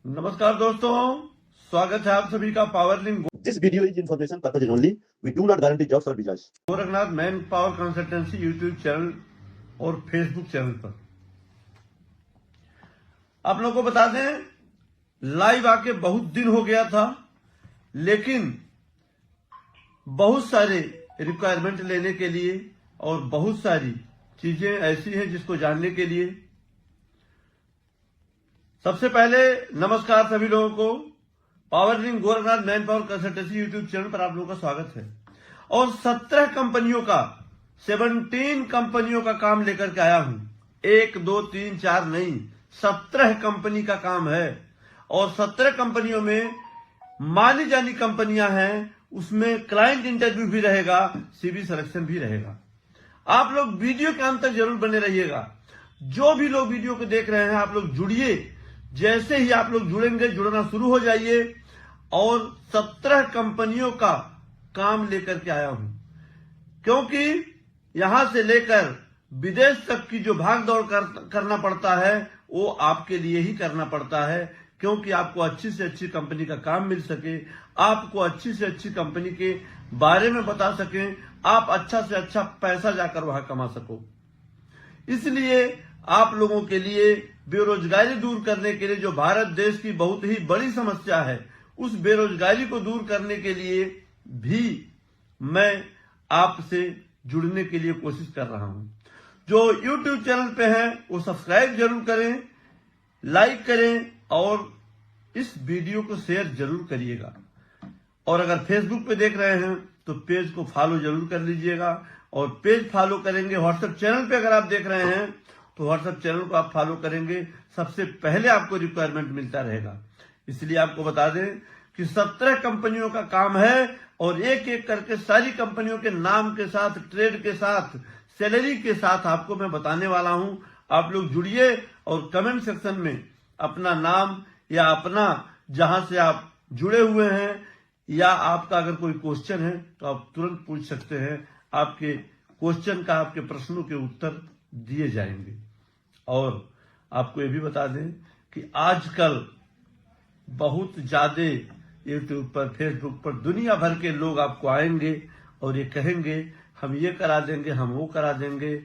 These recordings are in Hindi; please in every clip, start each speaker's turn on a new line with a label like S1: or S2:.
S1: नमस्कार दोस्तों, स्वागत है आप सभी का power link
S2: This video is information purpose only. We do not guarantee jobs or visas.
S1: Gorakhnath man power consultancy YouTube channel और फेसबुक चैनल पर आप लोगों को बता दें, लाइव आके बहुत दिन हो गया था, लेकिन बहुत सारे रिक्वायरमेंट लेने के लिए और बहुत सारी चीजें ऐसी हैं जिसको जानने के लिए सबसे पहले नमस्कार सभी लोगों को। Power link Gorakhnath man power consultancy YouTube channel पर आप लोगों का स्वागत है। और 17 कंपनियों का 17 कंपनियों का काम लेकर के आया हूं। 1 2 3 4 नहीं, 17 कंपनी का काम है। और 17 कंपनियों में मानी जानी कंपनियां हैं, उसमें क्लाइंट इंटरव्यू भी रहेगा, सीवी सिलेक्शन भी रहेगा। आप लोग वीडियो के अंत तक जरूर बने रहिएगा। जो भी लोग वीडियो को देख रहे हैं, आप लोग जुड़िए। जैसे ही आप लोग जुड़ेंगे, जुड़ना शुरू हो जाइए। और 17 कंपनियों का काम लेकर के आया हूं, क्योंकि यहां से लेकर विदेश तक की जो भाग दौड़ करना पड़ता है वो आपके लिए ही करना पड़ता है, क्योंकि आपको अच्छी से अच्छी कंपनी का काम मिल सके, आपको अच्छी से अच्छी कंपनी के बारे में बता सकें, आप अच्छा से अच्छा पैसा जाकर वहां कमा सको। इसलिए आप लोगों के लिए बेरोजगारी दूर करने के लिए, जो भारत देश की बहुत ही बड़ी समस्या है, उस बेरोजगारी को दूर करने के लिए भी मैं आपसे जुड़ने के लिए कोशिश कर रहा हूं। जो YouTube चैनल पे हैं वो सब्सक्राइब जरूर करें, लाइक करें और इस वीडियो को शेयर जरूर करिएगा। और अगर फेसबुक पे देख रहे हैं तो पेज को फॉलो जरूर कर लीजिएगा। और पेज फॉलो करेंगे, व्हाट्सएप चैनल पे अगर आप देख रहे हैं तो व्हाट्सएप चैनल को आप फॉलो करेंगे, सबसे पहले आपको रिक्वायरमेंट मिलता रहेगा। इसलिए आपको बता दें कि 17 कंपनियों का काम है और एक एक करके सारी कंपनियों के नाम के साथ, ट्रेड के साथ, सैलरी के साथ आपको मैं बताने वाला हूं। आप लोग जुड़िए और कमेंट सेक्शन में अपना नाम या अपना जहां से आप जुड़े हुए हैं या आपका अगर कोई क्वेश्चन है तो आप तुरंत पूछ सकते हैं। आपके क्वेश्चन का, आपके प्रश्नों के उत्तर दिए जाएंगे। और आपको ये भी बता दें कि आजकल बहुत ज्यादा यूट्यूब पर, फेसबुक पर दुनिया भर के लोग आपको आएंगे और ये कहेंगे हम ये करा देंगे, हम वो करा देंगे,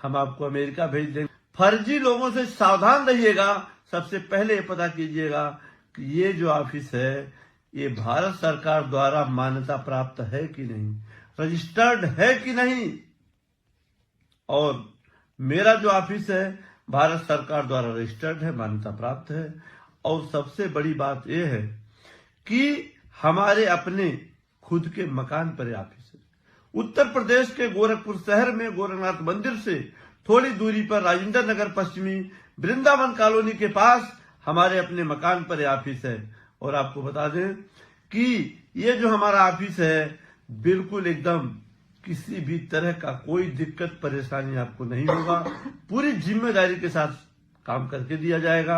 S1: हम आपको अमेरिका भेज देंगे। फर्जी लोगों से सावधान रहिएगा। सबसे पहले ये पता कीजिएगा कि ये जो ऑफिस है ये भारत सरकार द्वारा मान्यता प्राप्त है कि नहीं, रजिस्टर्ड है कि नहीं। और मेरा जो ऑफिस है भारत सरकार द्वारा रजिस्टर्ड है, मान्यता प्राप्त है। और सबसे बड़ी बात यह है कि हमारे अपने खुद के मकान पर ऑफिस है। उत्तर प्रदेश के गोरखपुर शहर में गोरखनाथ मंदिर से थोड़ी दूरी पर राजेंद्र नगर पश्चिमी वृंदावन कॉलोनी के पास हमारे अपने मकान पर ऑफिस है। और आपको बता दें कि ये जो हमारा ऑफिस है बिल्कुल एकदम किसी भी तरह का कोई दिक्कत परेशानी आपको नहीं होगा। पूरी जिम्मेदारी के साथ काम करके दिया जाएगा।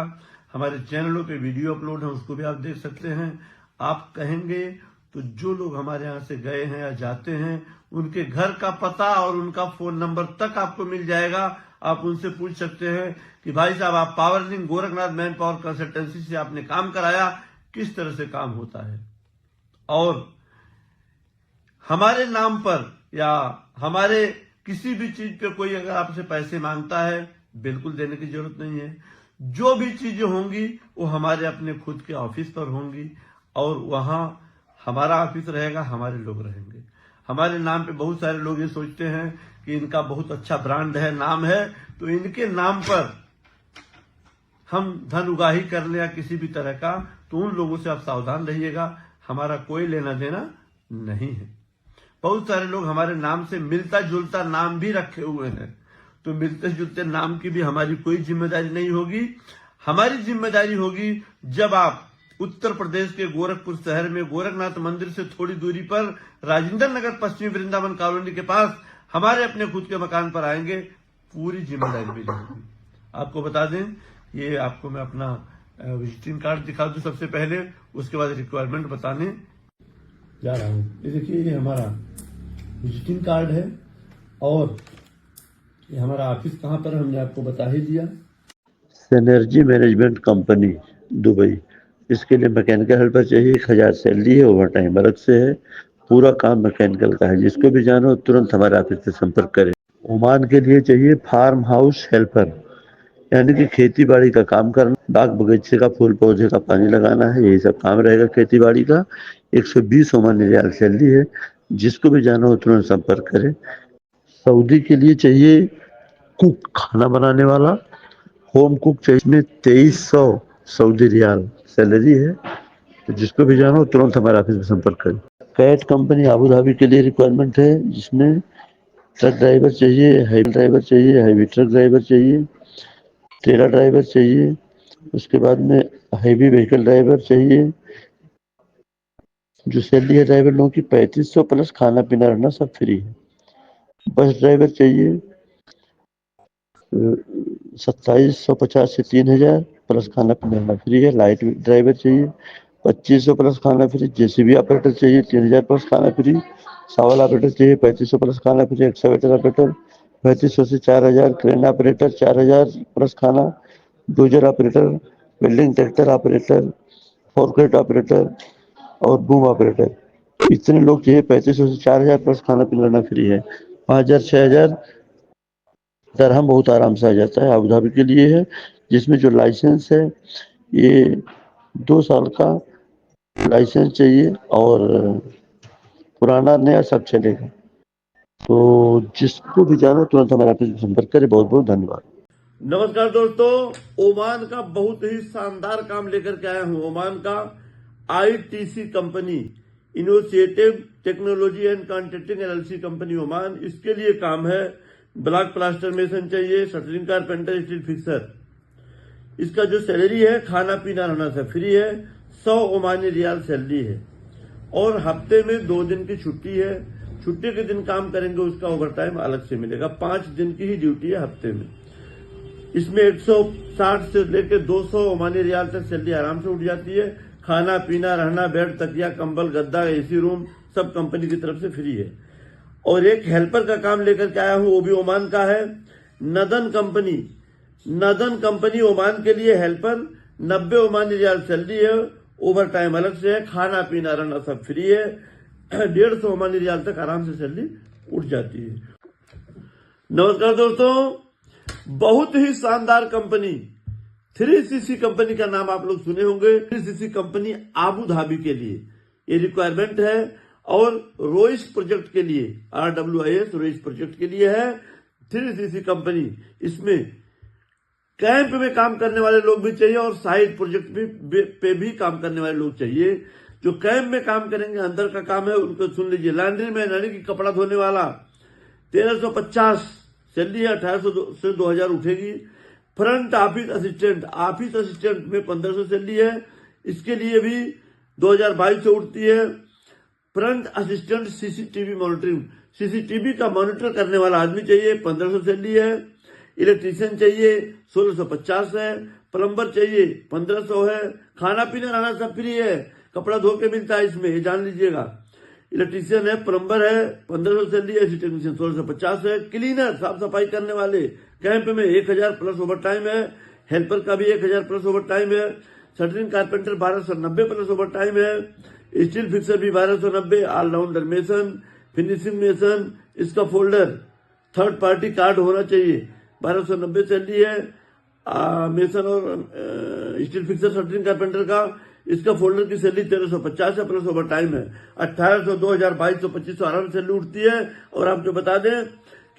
S1: हमारे चैनलों पे वीडियो अपलोड है, उसको भी आप देख सकते हैं। आप कहेंगे तो जो लोग हमारे यहाँ से गए हैं या जाते हैं उनके घर का पता और उनका फोन नंबर तक आपको मिल जाएगा। आप उनसे पूछ सकते हैं कि भाई साहब, आप power link Gorakhnath man power consultancy से आपने काम कराया, किस तरह से काम होता है। और हमारे नाम पर या हमारे किसी भी चीज पे कोई अगर आपसे पैसे मांगता है, बिल्कुल देने की जरूरत नहीं है। जो भी चीजें होंगी वो हमारे अपने खुद के ऑफिस पर होंगी और वहां हमारा ऑफिस रहेगा, हमारे लोग रहेंगे। हमारे नाम पे बहुत सारे लोग ये सोचते हैं कि इनका बहुत अच्छा ब्रांड है, नाम है, तो इनके नाम पर हम धन उगाही कर ले या किसी भी तरह का, तो उन लोगों से आप सावधान रहिएगा। हमारा कोई लेना देना नहीं है। बहुत सारे लोग हमारे नाम से मिलता जुलता नाम भी रखे हुए हैं, तो मिलते जुलते नाम की भी हमारी कोई जिम्मेदारी नहीं होगी। हमारी जिम्मेदारी होगी जब आप उत्तर प्रदेश के गोरखपुर शहर में गोरखनाथ मंदिर से थोड़ी दूरी पर राजेंद्र नगर पश्चिमी वृंदावन कॉलोनी के पास हमारे अपने खुद के मकान पर आएंगे, पूरी जिम्मेदारी भी रहेगी। आपको बता दें, ये आपको मैं अपना विजिटिंग कार्ड दिखा दूं सबसे पहले, उसके बाद रिक्वायरमेंट बताने जा रहा हूं। ये देखिए, ये हमारा विजिटिंग कार्ड है और ये हमारा ऑफिस कहाँ पर हमने आपको बता ही दिया।
S2: सिनर्जी मैनेजमेंट कंपनी दुबई, इसके लिए मैकेनिकल हेल्पर चाहिए, 1000 सैलरी है, ओवर टाइम अलग से है, पूरा काम मैकेनिकल का है। जिसको भी जाना हो तुरंत हमारे ऑफिस से संपर्क करें। ओमान के लिए चाहिए फार्म हाउस हेल्पर, यानी कि खेती बाड़ी का काम करना, बाग बगीचे का, फूल पौधे का पानी लगाना है, यही सब काम रहेगा खेती बाड़ी का। 120 ओमानी रियाल सैलरी है। जिसको भी जाना हो तुरंत संपर्क करें। सऊदी के लिए चाहिए कुक, खाना बनाने वाला, होम कुक चाहिए। इसमें 2300 सऊदी रियाल सैलरी है। तो जिसको भी जाना हो तुरंत हमारे ऑफिस में संपर्क करें। कैट कंपनी आबू धाबी के लिए रिक्वायरमेंट है, जिसमें ट्रक ड्राइवर चाहिए, हैवी ड्राइवर चाहिए, हैवी ट्रक ड्राइवर चाहिए, ट्रेलर ड्राइवर चाहिए। उसके बाद में हैवी व्हीकल ड्राइवर चाहिए। जो सैलरी है ड्राइवर लोगों की 3500 प्लस खाना पीना रहना सब फ्री है। बस ड्राइवर चाहिए 2750 से 3000 प्लस खाना पीना रहना फ्री है। लाइट ड्राइवर चाहिए 2500 प्लस खाना फ्री। जेसीबी ऑपरेटर चाहिए 3000 प्लस खाना फ्री। सावल ऑपरेटर चाहिए 3500 प्लस खाना फ्री। एक्सकवेटर ऑपरेटर 3500 से 4000। क्रेन ऑपरेटर 4000 प्लस खाना। Dozer operator, welding tractor operator, forklift operator और बूम ऑपरेटर, इतने लोग चाहिए। 3500 से 4000 प्लस खाना पीना रहना फ्री है। 5000 6000 दरहम बहुत आराम से आ जाता है। अबू धाबी के लिए है, जिसमें जो लाइसेंस है ये 2 साल का लाइसेंस चाहिए और पुराना नया सब चलेगा। तो जिसको भी जाना तुरंत हमारे ऑफिस में संपर्क करें। बहुत बहुत धन्यवाद।
S1: नमस्कार दोस्तों, ओमान का बहुत ही शानदार काम लेकर के आया हूं। ओमान का ITC company, initiative technology and contracting LLC company Oman, इसके लिए काम है। ब्लॉक प्लास्टर मेसन चाहिए, शटरिंग कारपेंटर, स्टील फिक्सर। इसका जो सैलरी है खाना पीना रहना सब फ्री है। 100 ओमानी रियाल सैलरी है और हफ्ते में 2 दिन की छुट्टी है। छुट्टी के दिन काम करेंगे उसका ओवर टाइम अलग से मिलेगा। 5 दिन की ही ड्यूटी है हफ्ते में। इसमें 160 से लेकर 200 ओमानी रियाल तक सैलरी आराम से उठ जाती है। खाना पीना रहना, बेड, तकिया, कंबल, गद्दा, एसी रूम सब कंपनी की तरफ से फ्री है। और एक हेल्पर का काम लेकर के आया हूं, वो भी ओमान का है। नदन कंपनी ओमान के लिए हेल्पर, 90 ओमानी रियाल सैलरी है, ओवर टाइम अलग से है, खाना पीना रहना सब फ्री है। 150 ओमानी रियाल तक आराम से सैलरी उठ जाती है। नमस्कार दोस्तों, बहुत ही शानदार कंपनी 3CC कंपनी का नाम आप लोग सुने होंगे। 3CC कंपनी आबू धाबी के लिए ये रिक्वायरमेंट है और रोइस प्रोजेक्ट के लिए, RWIS रोइस प्रोजेक्ट के लिए है 3CC कंपनी। इसमें कैंप में काम करने वाले लोग भी चाहिए और साइड प्रोजेक्ट पे भी काम करने वाले लोग चाहिए। जो कैंप में काम करेंगे, अंदर का काम है, उनको सुन लीजिए। लॉन्ड्री मैन यानी कि कपड़ा धोने वाला 1350 सैलरी है, 1800 से 2000 उठेगी। फ्रंट ऑफिस असिस्टेंट में 1500 सैलरी है, इसके लिए भी 2022 से उठती है। Front assistant CCTV monitoring, CCTV का मॉनिटर करने वाला आदमी चाहिए, 1500 सैलरी है। इलेक्ट्रीशियन चाहिए 1650 है। प्लम्बर चाहिए 1500 है। खाना पीना रहना सब फ्री है, कपड़ा धो के मिलता है इसमें, ये जान लीजिएगा। इलेक्ट्रीशियन है, प्लम्बर है, 1500 सैलरी है। टेक्नीशियन 1650 है। क्लीनर, साफ सफाई करने वाले, कैंप में 1000 प्लस ओवर टाइम है। हेल्पर का भी 1000 प्लस ओवर टाइम है। Shuttering carpenter 1290 plus over time है। स्टील फिक्सर भी 1290। ऑलराउंडर मेसन, फिनिशिंग मेसन, इसका फोल्डर थर्ड पार्टी कार्ड होना चाहिए, 1290 सैलरी है। मेसन और स्टील फिक्सर शटरिंग कारपेंटर का, इसका फोल्डर की सैलरी 1350 है, प्लस ओवर टाइम है। 1800, 2000, 2200, 2500 आराम से सैलरी उठती है। और आपको बता दें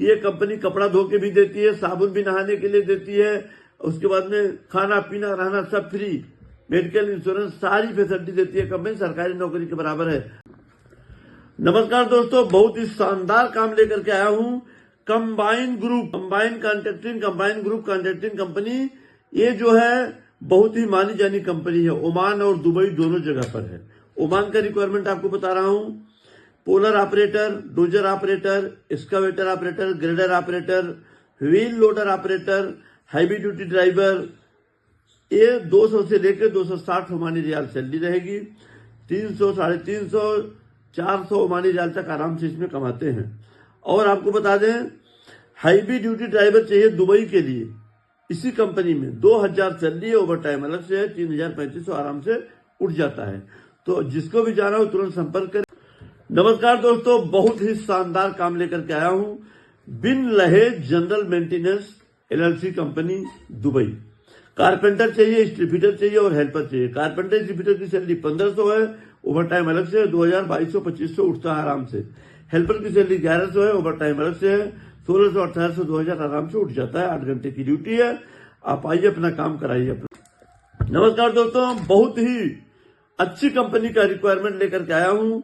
S1: कि ये कंपनी कपड़ा धो के भी देती है, साबुन भी नहाने के लिए देती है। उसके बाद में खाना पीना रहना सब फ्री, मेडिकल इंश्योरेंस, सारी फैसिलिटी देती है कंपनी, सरकारी नौकरी के बराबर है। नमस्कार दोस्तों, बहुत ही शानदार काम लेकर के आया हूं। कंबाइन ग्रुप कॉन्ट्रैक्टिंग कंपनी, ये जो है बहुत ही मानी जानी कंपनी है। ओमान और दुबई दोनों जगह पर है। ओमान का रिक्वायरमेंट आपको बता रहा हूं। Polar operator, dozer operator, excavator operator, grader operator, wheel loader operator, heavy duty driver, ये 200 से लेकर 260 ओमानी रियाल सैलरी रहेगी। 300, 350, 400 ओमानी रियाल तक आराम से इसमें कमाते हैं। और आपको बता दें, हैवी ड्यूटी ड्राइवर चाहिए दुबई के लिए, इसी कंपनी में 2000 सैलरी है, ओवर टाइम अलग से है, 3500 आराम से उठ जाता है। तो जिसको भी जाना हो तुरंत संपर्क करें। नमस्कार दोस्तों, बहुत ही शानदार काम लेकर के आया हूं। बिन लहे general maintenance LLC company Dubai. Carpenter चाहिए, स्ट्रीफिटर चाहिए और हेल्पर चाहिए। कारपेंटर स्ट्रीफिटर की सैलरी 1500 है, ओवर टाइम अलग से है, 2000, 2200, 2500 उठता है आराम से। हेल्पर की सैलरी 1100 है, ओवर टाइम अलग से है, 1600, 1800, 2000 आराम से उठ जाता है। 8 घंटे की ड्यूटी है। आप आइए, अपना काम कराइए अपना। नमस्कार दोस्तों, बहुत ही अच्छी कंपनी का रिक्वायरमेंट लेकर के आया हूं।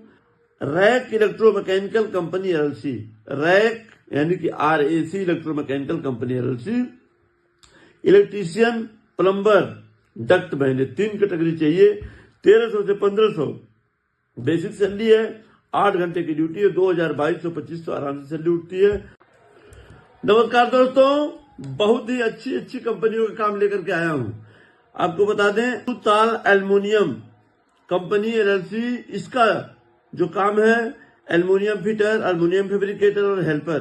S1: Rack electromechanical company LLC, rack यानी कि RAC electromechanical company LLC. Electrician, plumber, duct man, 3 category चाहिए। 1300 से 1500 बेसिक सैलरी है। 8 घंटे की ड्यूटी है। 2000, 2200, 2500 आराम से सैलरी उठती है। नमस्कार दोस्तों, बहुत ही अच्छी कंपनियों का काम लेकर के आया हूं। आपको बता दें, ताल एल्युमिनियम कंपनी एलएलसी, इसका जो काम है एल्युमिनियम फिटर, एल्युमिनियम फैब्रिकेटर और हेल्पर।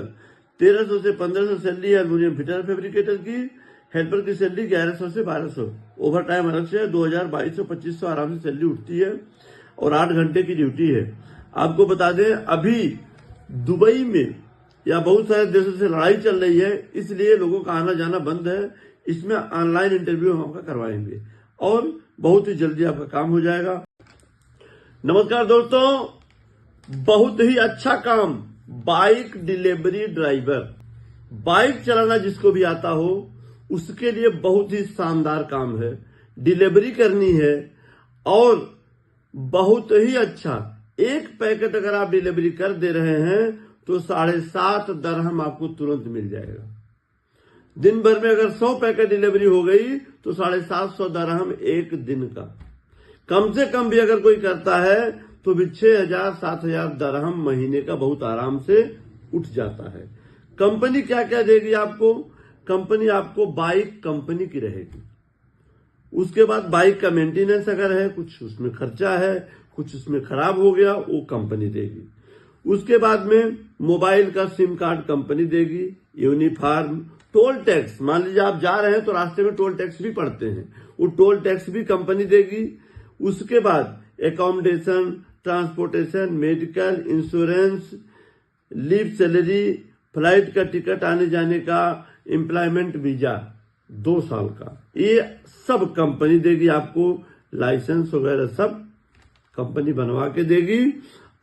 S1: 1300 से 1500 सैलरी है एल्युमिनियम फिटर फैब्रिकेटर की। हेल्पर की सैलरी 1100 से 1200, ओवर टाइम अलग से है। 2000, 2200, 2500 आराम से सैलरी उठती है और 8 घंटे की ड्यूटी है। आपको बता दें, अभी दुबई में या बहुत सारे देशों से लड़ाई चल रही है, इसलिए लोगों का आना जाना बंद है। इसमें ऑनलाइन इंटरव्यू हम आपका करवाएंगे और बहुत ही जल्दी आपका काम हो जाएगा। नमस्कार दोस्तों, बहुत ही अच्छा काम, बाइक डिलीवरी ड्राइवर। बाइक चलाना जिसको भी आता हो उसके लिए बहुत ही शानदार काम है। डिलीवरी करनी है और बहुत ही अच्छा। एक पैकेट अगर आप डिलीवरी कर दे रहे हैं तो 7.5 दरहम आपको तुरंत मिल जाएगा। दिन भर में अगर 100 पैकेट डिलीवरी हो गई तो 750 दरहम एक दिन का। कम से कम भी अगर कोई करता है तो भी 6000, 7000 दरहम महीने का बहुत आराम से उठ जाता है। कंपनी क्या क्या देगी आपको? कंपनी आपको बाइक कंपनी की रहेगी। उसके बाद बाइक का मेंटेनेंस अगर है, कुछ उसमें खर्चा है, कुछ उसमें खराब हो गया, वो कंपनी देगी। उसके बाद में मोबाइल का सिम कार्ड कंपनी देगी। यूनिफॉर्म, टोल टैक्स, मान लीजिए आप जा रहे हैं तो रास्ते में टोल टैक्स भी पड़ते हैं, वो टोल टैक्स भी कंपनी देगी। उसके बाद accommodation, transportation, medical, insurance, leave salary, flight का टिकट आने जाने का, एम्प्लॉयमेंट वीजा 2 साल का, ये सब कंपनी देगी आपको। लाइसेंस वगैरह सब कंपनी बनवा के देगी।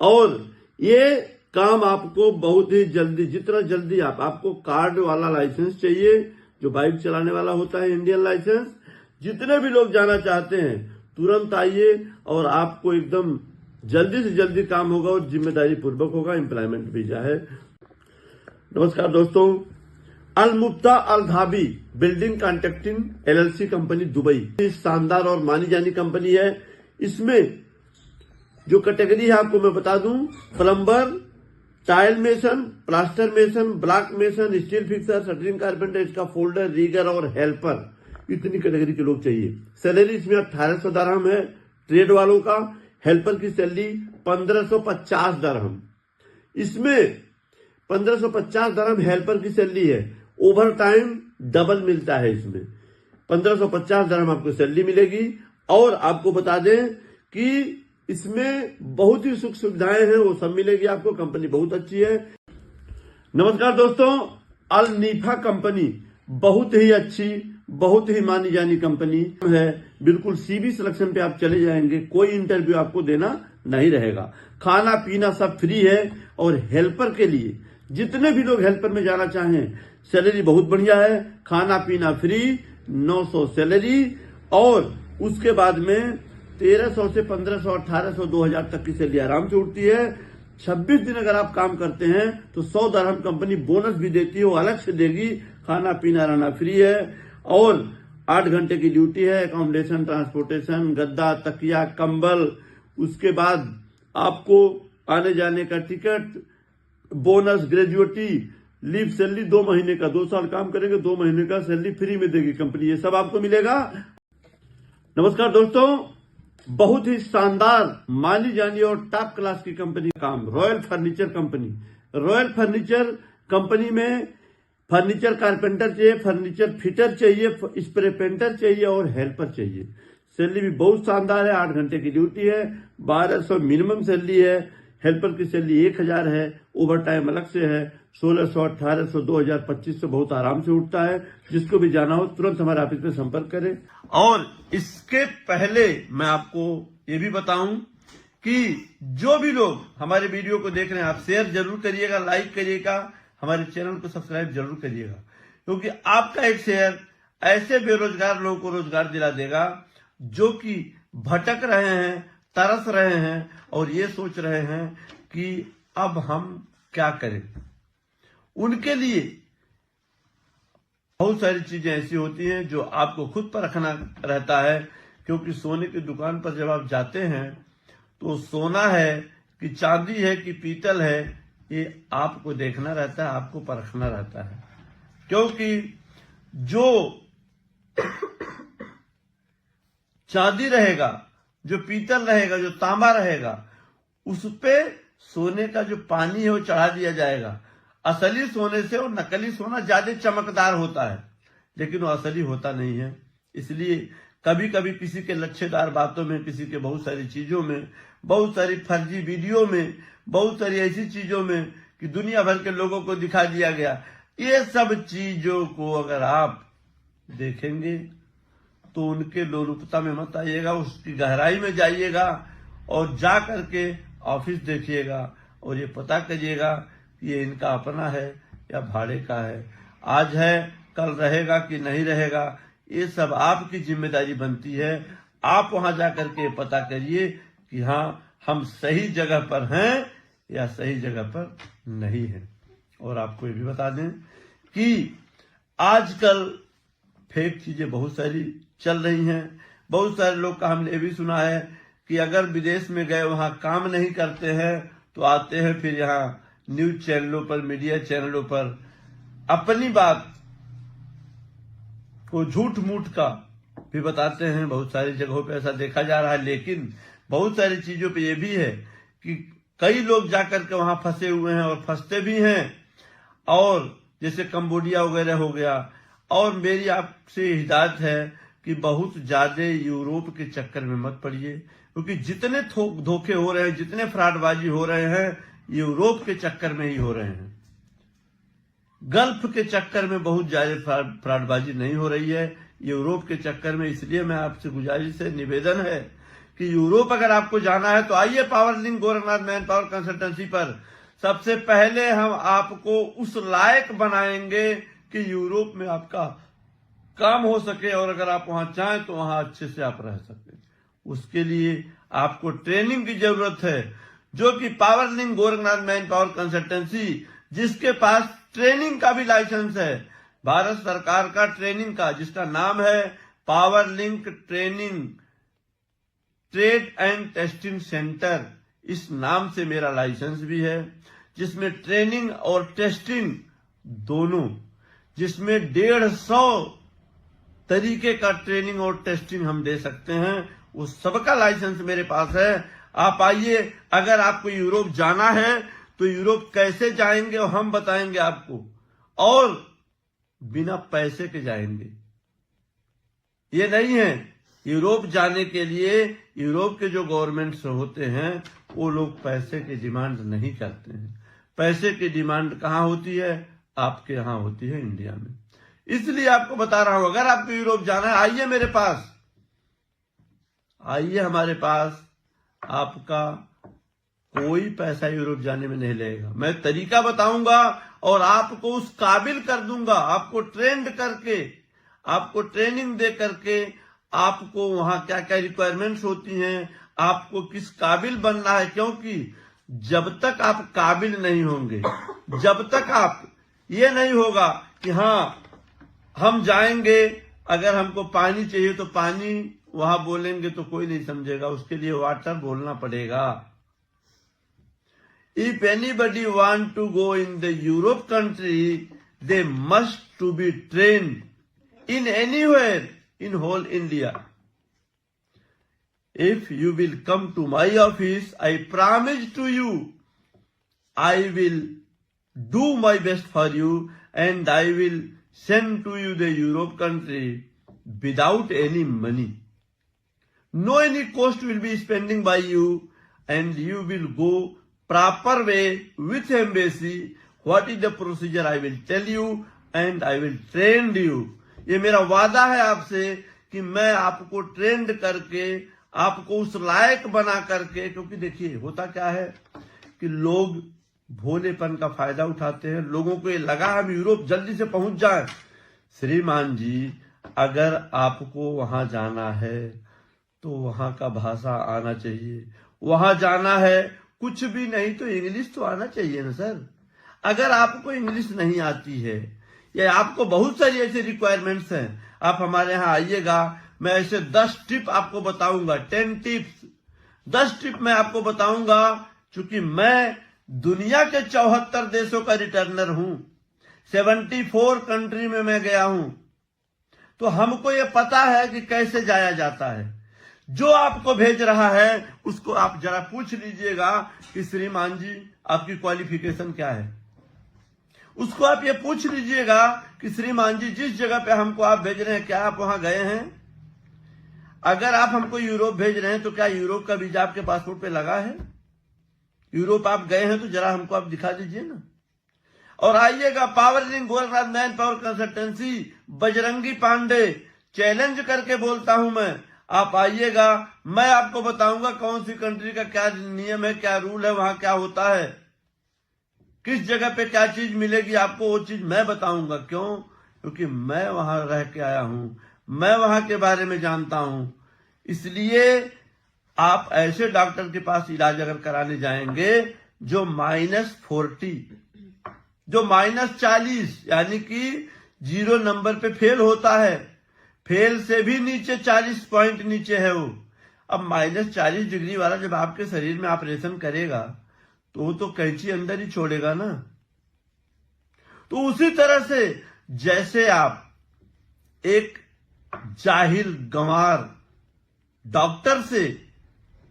S1: और ये काम आपको बहुत ही जल्दी, जितना जल्दी आपको कार्ड वाला लाइसेंस चाहिए जो बाइक चलाने वाला होता है, इंडियन लाइसेंस। जितने भी लोग जाना चाहते हैं तुरंत आइए और आपको एकदम जल्दी से जल्दी काम होगा और जिम्मेदारी पूर्वक होगा। एम्प्लॉयमेंट वीजा है। नमस्कार दोस्तों, Al Mufta Al Dhabi building contracting LLC company Dubai, शानदार और मानी जानी कंपनी है। इसमें जो कैटेगरी है आपको मैं बता दूं, plumber, tile mason, plaster mason, block mason, steel fixer, shuttering carpenter, इसका फोल्डर, रीगर और हेल्पर, इतनी कैटेगरी के लोग चाहिए। सैलरी इसमें 1800 दरहम है ट्रेड वालों का। हेल्पर की सैलरी 1550 दरहम। इसमें 1550 दरहम हेल्पर की सैलरी है। ओवर टाइम डबल मिलता है इसमें। 1550 दरहम आपको सैलरी मिलेगी। और आपको बता दें कि इसमें बहुत ही सुख सुविधाएं हैं, वो सब मिलेगी आपको। कंपनी बहुत अच्छी है। नमस्कार दोस्तों, अल नीफा कंपनी बहुत ही अच्छी, बहुत ही मानी जानी कंपनी है। बिल्कुल सीबी सिलेक्शन पे आप चले जाएंगे, कोई इंटरव्यू आपको देना नहीं रहेगा। खाना पीना सब फ्री है। और हेल्पर के लिए जितने भी लोग हेल्पर में जाना चाहें, सैलरी बहुत बढ़िया है। खाना पीना फ्री, 900 सैलरी। और उसके बाद में 1300 से 1500, 1800, 2000 तक की सैलरी आराम से उठती है। 26 दिन अगर आप काम करते हैं तो 100 दरहम कंपनी बोनस भी देती है, वो अलग से देगी। खाना पीना रहना फ्री है और 8 घंटे की ड्यूटी है। एकोमोडेशन, ट्रांसपोर्टेशन, गद्दा, तकिया, कंबल, उसके बाद आपको आने जाने का ticket, bonus, gratuity, leave salary 2 महीने का। 2 साल काम करेंगे, 2 महीने का सैलरी फ्री में देगी कंपनी। ये सब आपको मिलेगा। नमस्कार दोस्तों, बहुत ही शानदार, मानी जानी और टॉप क्लास की कंपनी का काम, royal furniture company. Royal furniture company में फर्नीचर कारपेंटर चाहिए, फर्नीचर फिटर चाहिए, स्प्रे पेंटर चाहिए और हेल्पर चाहिए। सैलरी भी बहुत शानदार है। 8 घंटे की ड्यूटी है, 1200 मिनिमम सैलरी है, हेल्पर की सैलरी 1000 है, ओवर टाइम अलग से है, 1600, 1800, 2000, 2500 बहुत आराम से उठता है। जिसको भी जाना हो तुरंत हमारे ऑफिस में संपर्क करें। और इसके पहले मैं आपको ये भी बताऊं कि जो भी लोग हमारे वीडियो को देख रहे हैं, आप शेयर जरूर करिएगा, लाइक करिएगा, हमारे चैनल को सब्सक्राइब जरूर करिएगा, क्योंकि आपका एक शेयर ऐसे बेरोजगार लोगों को रोजगार दिला देगा जो कि भटक रहे हैं, तरस रहे हैं और ये सोच रहे हैं कि अब हम क्या करें। उनके लिए बहुत सारी चीजें ऐसी होती हैं जो आपको खुद पर रखना रहता है, क्योंकि सोने की दुकान पर जब आप जाते हैं तो सोना है कि चांदी है कि पीतल है, ये आपको देखना रहता है, आपको परखना रहता है। क्योंकि जो चांदी रहेगा, जो पीतल रहेगा, जो तांबा रहेगा, उस पे सोने का जो पानी है वो चढ़ा दिया जाएगा। असली सोने से और नकली सोना ज्यादा चमकदार होता है, लेकिन वो असली होता नहीं है। इसलिए कभी कभी किसी के लच्छेदार बातों में, किसी के बहुत सारी चीजों में, बहुत सारी फर्जी वीडियो में, बहुत सारी ऐसी चीजों में कि दुनिया भर के लोगों को दिखा दिया गया। ये सब चीजों को अगर आप देखेंगे तो उनके लोलुपता में मत आइएगा, उसकी गहराई में जाइएगा और जा करके ऑफिस देखिएगा और ये पता करिएगा कि ये इनका अपना है या भाड़े का है, आज है कल रहेगा कि नहीं रहेगा। ये सब आपकी जिम्मेदारी बनती है। आप वहां जाकर के पता करिए कि हाँ हम सही जगह पर हैं या सही जगह पर नहीं है। और आपको ये भी बता दें कि आजकल फेक चीजें बहुत सारी चल रही हैं। बहुत सारे लोग का हमने ये भी सुना है कि अगर विदेश में गए वहां काम नहीं करते हैं तो आते हैं फिर यहाँ न्यूज चैनलों पर, मीडिया चैनलों पर अपनी बात को झूठ मूठ का भी बताते हैं। बहुत सारी जगहों पे ऐसा देखा जा रहा है। लेकिन बहुत सारी चीजों पे ये भी है कि कई लोग जाकर के वहां फंसे हुए हैं और फंसते भी हैं। और जैसे कंबोडिया वगैरह हो गया। और मेरी आपसे हिदायत है कि बहुत ज्यादा यूरोप के चक्कर में मत पड़िए, क्योंकि जितने धोखे हो रहे हैं, जितने फ्रॉडबाजी हो रहे हैं, यूरोप के चक्कर में ही हो रहे हैं। गल्फ के चक्कर में बहुत ज्यादा फ्रॉडबाजी नहीं हो रही है, यूरोप के चक्कर में। इसलिए मैं आपसे गुजारिश है, निवेदन है कि यूरोप अगर आपको जाना है तो आइए power link Gorakhnath man power consultancy पर। सबसे पहले हम आपको उस लायक बनाएंगे कि यूरोप में आपका काम हो सके और अगर आप वहां चाहें तो वहां अच्छे से आप रह सकें। उसके लिए आपको ट्रेनिंग की जरूरत है, जो कि power link Gorakhnath man power consultancy, जिसके पास ट्रेनिंग का भी लाइसेंस है, भारत सरकार का ट्रेनिंग का, जिसका नाम है power link training trade and testing centre. इस नाम से मेरा लाइसेंस भी है, जिसमें ट्रेनिंग और टेस्टिंग दोनों, जिसमें 150 तरीके का ट्रेनिंग और टेस्टिंग हम दे सकते हैं। उस सबका लाइसेंस मेरे पास है। आप आइए। अगर आपको यूरोप जाना है तो यूरोप कैसे जाएंगे और हम बताएंगे आपको, और बिना पैसे के जाएंगे। ये नहीं है, यूरोप जाने के लिए यूरोप के जो गवर्नमेंट्स होते हैं वो लोग पैसे की डिमांड नहीं करते हैं। पैसे की डिमांड कहाँ होती है? आपके यहां होती है, इंडिया में। इसलिए आपको बता रहा हूं, अगर आपको यूरोप जाना है आइए मेरे पास, आइए हमारे पास। आपका कोई पैसा यूरोप जाने में नहीं लगेगा। मैं तरीका बताऊंगा और आपको उस काबिल कर दूंगा, आपको ट्रेंड करके, आपको ट्रेनिंग दे करके, आपको वहां क्या क्या रिक्वायरमेंट्स होती हैं, आपको किस काबिल बनना है। क्योंकि जब तक आप काबिल नहीं होंगे, जब तक आप ये नहीं होगा कि हाँ हम जाएंगे, अगर हमको पानी चाहिए तो पानी वहां बोलेंगे तो कोई नहीं समझेगा, उसके लिए वाटर बोलना पड़ेगा। If anybody want to go in the Europe country, they must to be trained in anywhere in whole India. If you will come to my office, I promise to you, I will do my best for you and I will send to you the Europe country without any money. no any cost will be spending by you and you will go proper way with embassy. What is the procedure I will tell you and I will train you. ये मेरा वादा है आपसे कि मैं आपको ट्रेंड करके आपको उस लायक बना करके, क्योंकि देखिए होता क्या है कि लोग भोलेपन का फायदा उठाते हैं। लोगों को ये लगा हम यूरोप जल्दी से पहुंच जाएं। श्रीमान जी, अगर आपको वहां जाना है तो वहां का भाषा आना चाहिए। वहां जाना है कुछ भी नहीं तो इंग्लिश तो आना चाहिए ना सर। अगर आपको इंग्लिश नहीं आती है या आपको बहुत सारी ऐसी रिक्वायरमेंट्स हैं, आप हमारे यहाँ आइएगा, मैं ऐसे 10 टिप आपको बताऊंगा, 10 टिप्स, 10 टिप मैं आपको बताऊंगा। क्योंकि मैं दुनिया के 74 देशों का रिटर्नर हूं, 74 कंट्री में मैं गया हूं, तो हमको ये पता है कि कैसे जाया जाता है। जो आपको भेज रहा है उसको आप जरा पूछ लीजिएगा कि श्रीमान जी आपकी क्वालिफिकेशन क्या है। उसको आप ये पूछ लीजिएगा कि श्रीमान जी जिस जगह पे हमको आप भेज रहे हैं क्या आप वहां गए हैं। अगर आप हमको यूरोप भेज रहे हैं तो क्या यूरोप का वीजा आपके पासपोर्ट पे लगा है? यूरोप आप गए हैं तो जरा हमको आप दिखा दीजिए ना। और आइएगा पावरलिंग Gorakhnath man power consultancy, Bajrangi Pandey, challenge करके बोलता हूं मैं। आप आइएगा, मैं आपको बताऊंगा कौन सी कंट्री का क्या नियम है, क्या रूल है, वहां क्या होता है, किस जगह पे क्या चीज मिलेगी आपको, वो चीज मैं बताऊंगा। क्यों? क्योंकि मैं वहां रह के आया हूं, मैं वहां के बारे में जानता हूं। इसलिए आप ऐसे डॉक्टर के पास इलाज अगर कराने जाएंगे जो -40, जो -40 यानी कि 0 नंबर पे फेल होता है, फेल से भी नीचे 40 पॉइंट नीचे है वो। अब -40 डिग्री वाला जब आपके शरीर में ऑपरेशन करेगा तो वो तो कैंची अंदर ही छोड़ेगा ना। तो उसी तरह से जैसे आप एक जाहिल गंवार डॉक्टर से,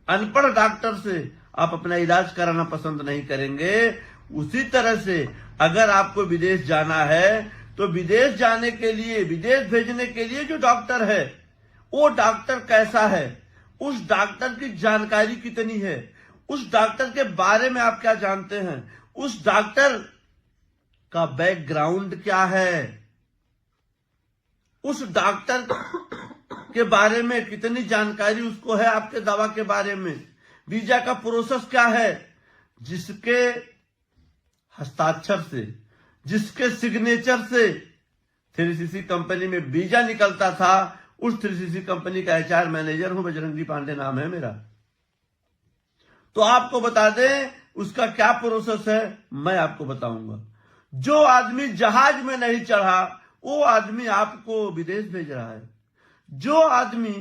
S1: अनपढ़ डॉक्टर से आप अपना इलाज कराना पसंद नहीं करेंगे, उसी तरह से अगर आपको विदेश जाना है तो विदेश जाने के लिए, विदेश भेजने के लिए जो डॉक्टर है वो डॉक्टर कैसा है, उस डॉक्टर की जानकारी कितनी है, उस डॉक्टर के बारे में आप क्या जानते हैं, उस डॉक्टर का बैकग्राउंड क्या है, उस डॉक्टर के बारे में कितनी जानकारी उसको है आपके दवा के बारे में, वीजा का प्रोसेस क्या है, जिसके हस्ताक्षर से, जिसके सिग्नेचर से 3CC कंपनी में वीजा निकलता था, उस 3CC कंपनी का HR मैनेजर हूं, बजरंगी पांडे नाम है मेरा। तो आपको बता दें उसका क्या प्रोसेस है, मैं आपको बताऊंगा। जो आदमी जहाज में नहीं चढ़ा वो आदमी आपको विदेश भेज रहा है। जो आदमी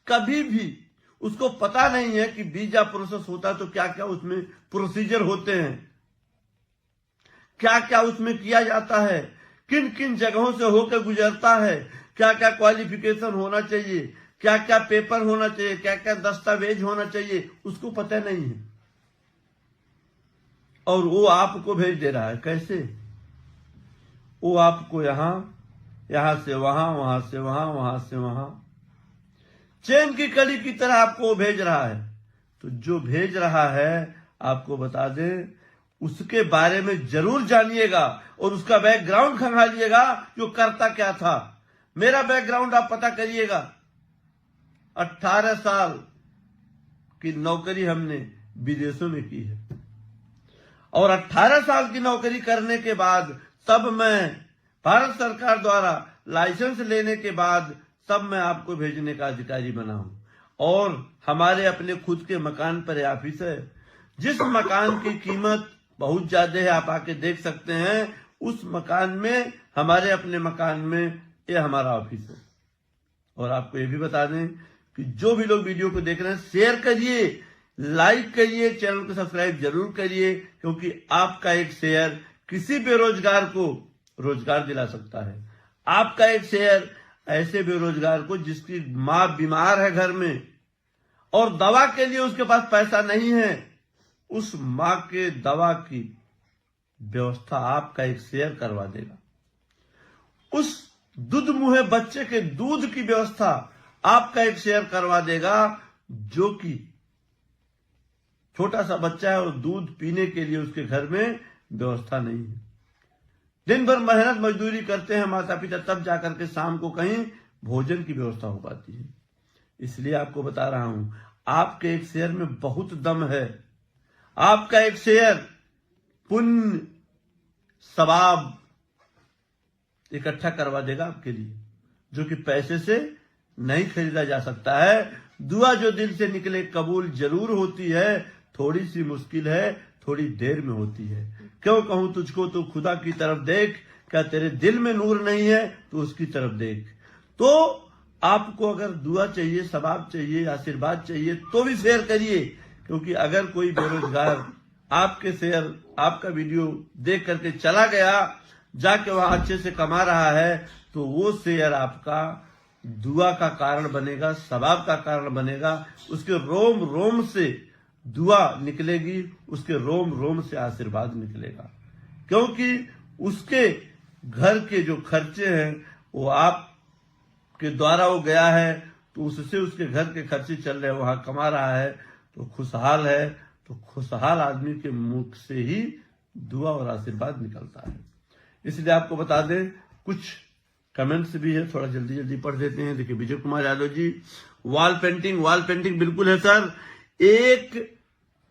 S1: कभी भी उसको पता नहीं है कि वीजा प्रोसेस होता तो क्या क्या उसमें प्रोसीजर होते हैं, क्या क्या उसमें किया जाता है, किन किन जगहों से होकर गुजरता है, क्या क्या क्वालिफिकेशन होना चाहिए, क्या क्या पेपर होना चाहिए, क्या क्या दस्तावेज होना चाहिए, उसको पता नहीं है। और वो आपको भेज दे रहा है। कैसे? वो आपको यहां से वहां, वहां से वहां, वहां से वहां, चेन की कड़ी की तरह आपको भेज रहा है। तो जो भेज रहा है आपको बता दें उसके बारे में जरूर जानिएगा और उसका बैकग्राउंड खंगालिएगा, जो करता क्या था। मेरा बैकग्राउंड आप पता करिएगा। 18 साल की नौकरी हमने विदेशों में की है और 18 साल की नौकरी करने के बाद तब मैं भारत सरकार द्वारा लाइसेंस लेने के बाद तब मैं आपको भेजने का अधिकारी बना हूं। और हमारे अपने खुद के मकान पर ऑफिस है, जिस मकान की कीमत बहुत ज्यादा है, आप आके देख सकते हैं। उस मकान में, हमारे अपने मकान में ये हमारा ऑफिस है। और आपको ये भी बता दें कि जो भी लोग वीडियो को देख रहे हैं शेयर करिए, लाइक करिए, चैनल को सब्सक्राइब जरूर करिए, क्योंकि आपका एक शेयर किसी बेरोजगार को रोजगार दिला सकता है। आपका एक शेयर ऐसे बेरोजगार को जिसकी मां बीमार है घर में और दवा के लिए उसके पास पैसा नहीं है, उस मां के दवा की व्यवस्था आपका एक शेयर करवा देगा। उस दूध मुहे बच्चे के दूध की व्यवस्था आपका एक शेयर करवा देगा, जो कि छोटा सा बच्चा है और दूध पीने के लिए उसके घर में व्यवस्था नहीं है। दिन भर मेहनत मजदूरी करते हैं माता पिता, तब जाकर के शाम को कहीं भोजन की व्यवस्था हो पाती है। इसलिए आपको बता रहा हूं, आपके एक शेयर में बहुत दम है। आपका एक शेयर पुण्य सवाब इकट्ठा करवा देगा आपके लिए, जो कि पैसे से नहीं खरीदा जा सकता है। दुआ जो दिल से निकले कबूल जरूर होती है, थोड़ी सी मुश्किल है, थोड़ी देर में होती है। क्यों कहूं तुझको, तू खुदा की तरफ देख, क्या तेरे दिल में नूर नहीं है, तो उसकी तरफ देख। तो आपको अगर दुआ चाहिए, सवाब चाहिए, आशीर्वाद चाहिए, तो भी शेयर करिए, क्योंकि अगर कोई बेरोजगार आपके शेयर, आपका वीडियो देख करके चला गया, जाके वहां अच्छे से कमा रहा है, तो वो शेयर आपका दुआ का कारण बनेगा, सवाब का कारण बनेगा। उसके रोम रोम से दुआ निकलेगी, उसके रोम रोम से आशीर्वाद निकलेगा, क्योंकि उसके घर के जो खर्चे हैं वो आपके द्वारा वो गया है, तो उससे उसके घर के खर्चे चल रहे हैं, वहां कमा रहा है, तो खुशहाल है। तो खुशहाल आदमी के मुख से ही दुआ और आशीर्वाद निकलता है। इसलिए आपको बता दें, कुछ कमेंट्स भी है, थोड़ा जल्दी जल्दी पढ़ देते हैं। देखिए, विजय कुमार यादव जी, वॉल पेंटिंग बिल्कुल है सर। 1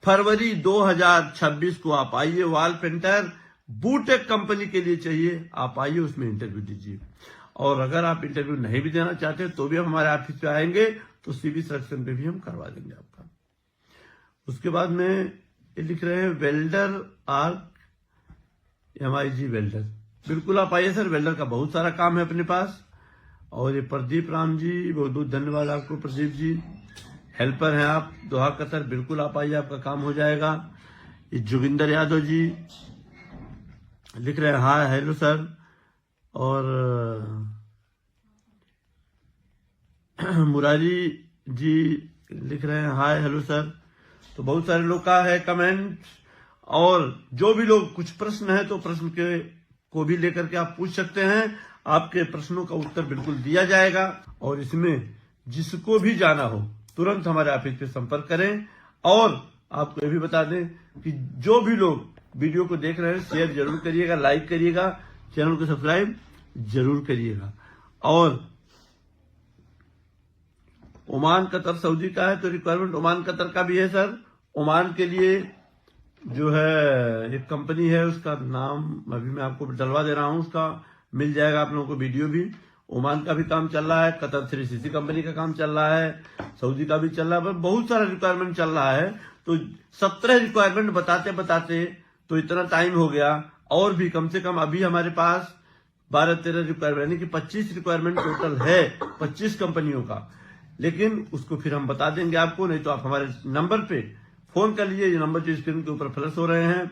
S1: फरवरी 2026 को आप आइए, वॉल पेंटर बूटेक कंपनी के लिए चाहिए, आप आइए, उसमें इंटरव्यू दीजिए। और अगर आप इंटरव्यू नहीं भी देना चाहते तो भी हम हमारे ऑफिस पे आएंगे, तो सीवी सिलेक्शन पे भी हम करवा देंगे आपका। उसके बाद में ये लिख रहे हैं वेल्डर आर्क MIG वेल्डर, बिल्कुल आप आइए सर, वेल्डर का बहुत सारा काम है अपने पास। और ये प्रदीप राम जी, बहुत बहुत धन्यवाद आपको प्रदीप जी, हेल्पर हैं आप, दोहा कतर, बिल्कुल आप आइए, आपका काम हो जाएगा। ये जोगिंदर यादव जी लिख रहे हैं हाय हेलो सर। और मुरारी जी लिख रहे हैं हाय हेलो सर। तो बहुत सारे लोग का है कमेंट, और जो भी लोग कुछ प्रश्न है तो प्रश्न के को भी लेकर के आप पूछ सकते हैं, आपके प्रश्नों का उत्तर बिल्कुल दिया जाएगा। और इसमें जिसको भी जाना हो तुरंत हमारे ऑफिस पे संपर्क करें। और आपको ये भी बता दें कि जो भी लोग वीडियो को देख रहे हैं, शेयर जरूर करिएगा, लाइक करिएगा, चैनल को सब्सक्राइब जरूर करिएगा। और ओमान कतर सऊदी का है, तो रिक्वायरमेंट ओमान कतर का भी है सर। ओमान के लिए जो है एक कंपनी है, उसका नाम अभी मैं आपको डलवा दे रहा हूं, उसका मिल जाएगा आप लोगों को वीडियो भी। ओमान का भी काम चल रहा है, कतर 3CC कंपनी का काम चल रहा है, सऊदी का भी चल रहा है, बहुत सारा रिक्वायरमेंट चल रहा है। तो 17 रिक्वायरमेंट बताते बताते तो इतना टाइम हो गया, और भी कम से कम अभी हमारे पास 12-13 रिक्वायरमेंट, यानी कि 25 रिक्वायरमेंट टोटल है 25 कंपनियों का। लेकिन उसको फिर हम बता देंगे आपको, नहीं तो आप हमारे नंबर पे फोन कर लीजिए। ये नंबर जो स्क्रीन के ऊपर फ्लैश हो रहे हैं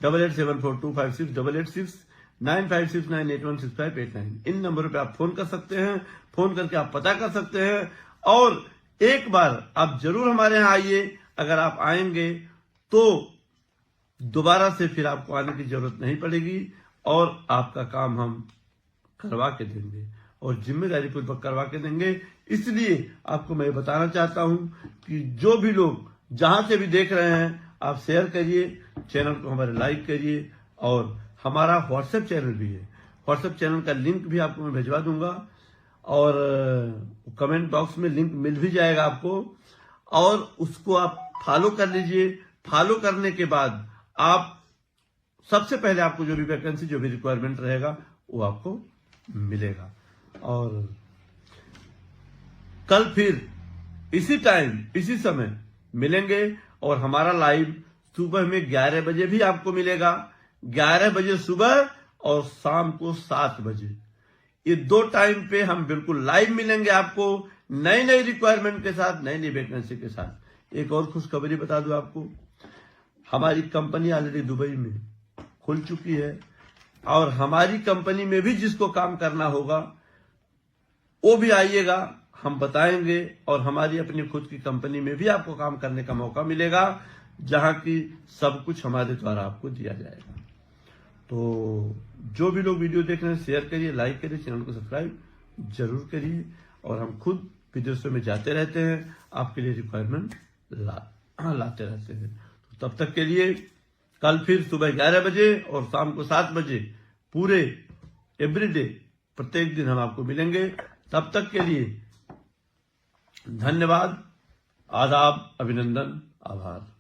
S1: 8874256886, 9569816589, इन नंबरों पे आप फोन कर सकते हैं। फोन करके आप पता कर सकते हैं। और एक बार आप जरूर हमारे यहाँ आइए, अगर आप आएंगे तो दोबारा से फिर आपको आने की जरूरत नहीं पड़ेगी, और आपका काम हम करवा के देंगे, और जिम्मेदारी पूर्वक करवा के देंगे। इसलिए आपको मैं बताना चाहता हूं कि जो भी लोग जहां से भी देख रहे हैं, आप शेयर करिए, चैनल को हमारे लाइक करिए। और हमारा व्हाट्सएप चैनल भी है, व्हाट्सएप चैनल का लिंक भी आपको मैं भिजवा दूंगा, और कमेंट बॉक्स में लिंक मिल भी जाएगा आपको, और उसको आप फॉलो कर लीजिए। फॉलो करने के बाद आप सबसे पहले आपको जो भी वैकेंसी, जो भी रिक्वायरमेंट रहेगा वो आपको मिलेगा। और कल फिर इसी टाइम इसी समय मिलेंगे, और हमारा लाइव सुबह में 11 बजे भी आपको मिलेगा, 11 बजे सुबह और शाम को 7 बजे। ये 2 टाइम पे हम बिल्कुल लाइव मिलेंगे आपको, नई नई रिक्वायरमेंट के साथ, नई नई वैकेंसी के साथ। एक और खुशखबरी बता दूं आपको, हमारी कंपनी ऑलरेडी दुबई में खुल चुकी है, और हमारी कंपनी में भी जिसको काम करना होगा वो भी आइएगा, हम बताएंगे। और हमारी अपनी खुद की कंपनी में भी आपको काम करने का मौका मिलेगा, जहां की सब कुछ हमारे द्वारा आपको दिया जाएगा। तो जो भी लोग वीडियो देख रहे हैं, शेयर करिए, लाइक करिए, चैनल को सब्सक्राइब जरूर करिए। और हम खुद विदेशों में जाते रहते हैं, आपके लिए रिक्वायरमेंट लाते रहते हैं। तो तब तक के लिए कल फिर सुबह 11 बजे और शाम को 7 बजे पूरे एवरीडे प्रत्येक दिन हम आपको मिलेंगे। तब तक के लिए धन्यवाद, आदाब, अभिनंदन, आभार।